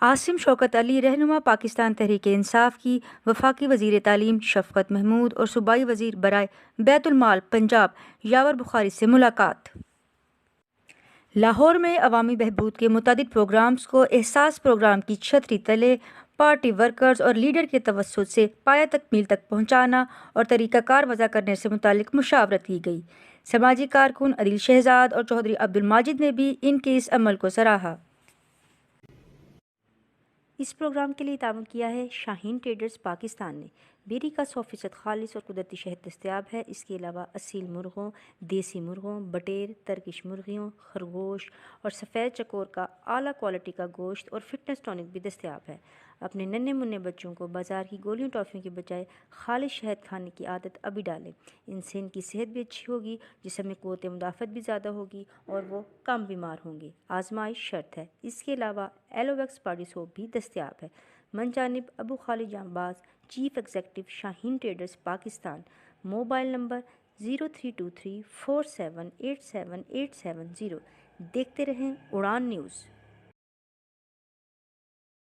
عاصم شوکت علی رہنما پاکستان تحریک انصاف کی وفاقی وزیر تعلیم شفقت محمود اور صوبائی وزیر برائے بیت المال پنجاب یاور بخاری سے ملاقات۔ لاہور میں عوامی بہبود کے متعدد پروگرامز کو احساس پروگرام کی چھتری تلے پارٹی، ورکرز اور لیڈر کے توسط سے پایہ تکمیل تک پہنچانا اور طریقہ کار وضع کرنے سے متعلق مشاورت کی گئی۔ سماجی کارکن عدیل شہزاد اور چودھری عبدالماجد نے بھی ان کے اس عمل کو سراہا۔ اس پروگرام کے لیے تعاون کیا ہے شاہین ٹریڈرز پاکستان نے۔ بیری کا 100% خالص اور قدرتی شہد دستیاب ہے۔ اس کے علاوہ اصیل مرغوں، دیسی مرغوں، بٹیر، ترکش مرغیوں، خرگوش اور سفید چکور کا اعلیٰ کوالٹی کا گوشت اور فٹنس ٹونک بھی دستیاب ہے۔ اپنے ننھے منھے بچوں کو بازار کی گولیوں ٹافیوں کے بجائے خالص شہد کھانے کی عادت ابھی ڈالیں۔ ان سے ان کی صحت بھی اچھی ہوگی، جسم میں قوت مدافعت بھی زیادہ ہوگی اور وہ کم بیمار ہوں گے۔ آزمائش شرط ہے۔ اس کے علاوہ ایلوویکس باڈی سوپ بھی دستیاب ہے۔ من جانب Abu Khalid Janbaz, chief executive Shaheen traders Pakistan. Mobile number 032347878770۔ دیکھتے رہیں اڑان نیوز۔